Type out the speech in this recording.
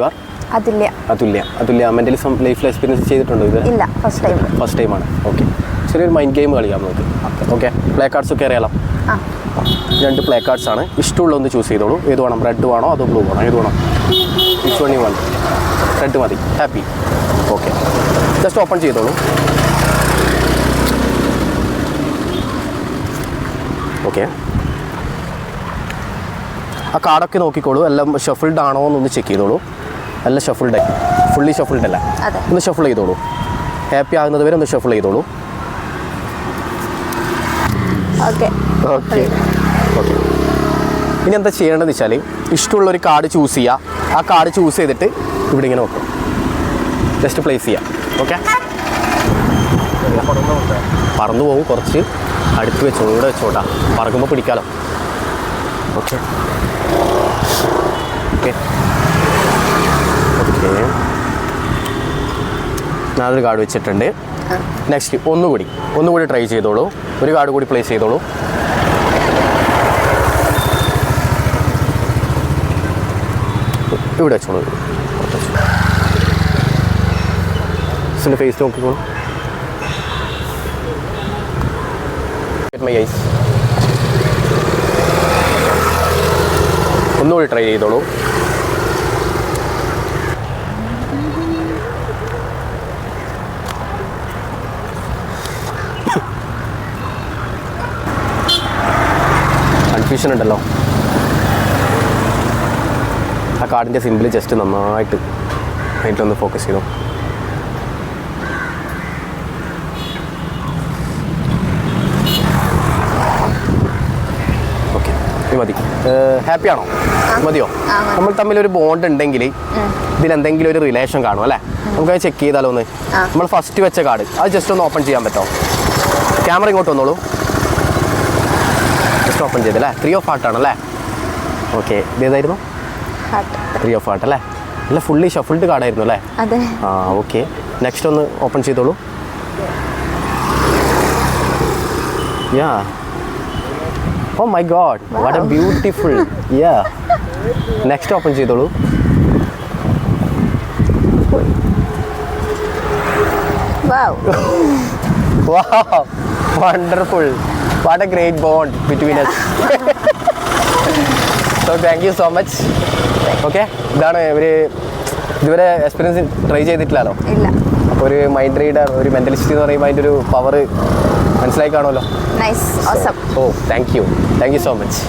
You are Athulya mentalism ലൈഫിൽ experience ചെയ്തിട്ടുണ്ടോ ഇത്? ഇല്ല, ഫസ്റ്റ് ടൈമാണ്. ഓക്കെ, ചെറിയൊരു മൈൻഡ് ഗെയിം കളിക്കാം നമുക്ക്. ഓക്കെ, പ്ലേ കാർഡ്സ് ഒക്കെ അറിയാലോ. 2 പ്ലേ കാർഡ്സ് ആണ്. ഇഷ്ടമുള്ള ഒന്ന് ചൂസ് ചെയ്തോളൂ. ഏത് വേണം? റെഡ് വേണോ അതോ ബ്ലൂ വേണോ? ഏത് വേണം? Which one you want? Red മതി. ഹാപ്പി. ഓക്കെ, ജസ്റ്റ് ഓപ്പൺ ചെയ്തോളൂ. ഓക്കെ, ആ കാർഡൊക്കെ നോക്കിക്കോളൂ. എല്ലാം ഷഫിൾഡ് ആണോ എന്നൊന്ന് ചെക്ക് ചെയ്തോളൂ. എല്ലാം ഷഫിൾഡ്, ഫുള്ളി ഷഫിൾഡ് അല്ല. ഒന്ന് ഷഫിൾ ചെയ്തോളൂ. ഹാപ്പി ആകുന്നത് വരെ ഒന്ന് ഷഫിൾ ചെയ്തോളൂ. Okay okay okay. ഇനി എന്താ ചെയ്യേണ്ടതെന്ന് വെച്ചാൽ ഇഷ്ടമുള്ളൊരു കാർഡ് ചൂസ് ചെയ്യുക. ആ കാർഡ് ചൂസ് ചെയ്തിട്ട് ഇവിടെ ഇങ്ങനെ വെക്കും. ജസ്റ്റ് പ്ലേസ് ചെയ്യാം. ഓക്കെ, പറന്നു പോകും. കുറച്ച് അടുത്ത് വെച്ചോളൂ. ഇവിടെ വെച്ചോട്ടാ, പറക്കുമ്പോൾ പിടിക്കാലോ. Okay okay okay. ഞാനൊരു കാർഡ് വെച്ചിട്ടുണ്ട്. നെക്സ്റ്റ് ഒന്നുകൂടി ട്രൈ ചെയ്തോളൂ. ഒരു കാർഡ് കൂടി പ്ലേസ് ചെയ്തോളൂ. ഇവിടെ വെച്ചോളൂ. ഫേസ് നോക്കിക്കോളൂ. My eyes. ഒന്നുകൂടി ട്രൈ ചെയ്തോളൂ. കൺഫ്യൂഷൻ ഉണ്ടല്ലോ. ആ കാർഡിൻ്റെ സിമ്പിൾ ജസ്റ്റ് നന്നായിട്ട് അതിലൊന്ന് ഫോക്കസ് ചെയ്തോ. ഓക്കെ, ഇത് മതി. ഹാപ്പി ആണോ? മതിയോ? നമ്മൾ തമ്മിലൊരു ബോണ്ട് ഉണ്ടെങ്കിൽ ഇതിലെന്തെങ്കിലും ഒരു റിലേഷൻ കാണും അല്ലേ? നമുക്കത് ചെക്ക് ചെയ്താലോ ഒന്ന്. നമ്മൾ ഫസ്റ്റ് വെച്ച കാർഡ് അത് ജസ്റ്റ് ഒന്ന് ഓപ്പൺ ചെയ്യാൻ പറ്റുമോ? ക്യാമറ ഇങ്ങോട്ട് വന്നോളൂ. ജസ്റ്റ് ഓപ്പൺ ചെയ്തല്ലേ? 3 ഓഫ് ഹാർട്ട് ആണല്ലേ? ഓക്കെ, ഇതേതായിരുന്നു? 3 ഓഫ് ഹാർട്ട് അല്ലേ? അല്ല, ഫുള്ളി ഷഫിൾഡ് കാർഡായിരുന്നു അല്ലേ? ആ ഓക്കെ. നെക്സ്റ്റ് ഒന്ന് ഓപ്പൺ ചെയ്തോളൂ. Yeah, oh my God, what a beautiful. Yeah, next open ചെയ്തോളൂ. Wow, wonderful. What a great bond between us. So thank you so much. Okay, ഇതാണ് ഇതുവരെ experience try ചെയ്തിട്ടില്ലല്ലോ. അപ്പോൾ ഒരു മൈൻഡ് റീഡർ, ഒരു mentalist എന്ന് പറയുമ്പോൾ അതിൻ്റെ ഒരു പവർ മനസ്സിലായി കാണുമല്ലോ. Nice, awesome. Oh thank you so much.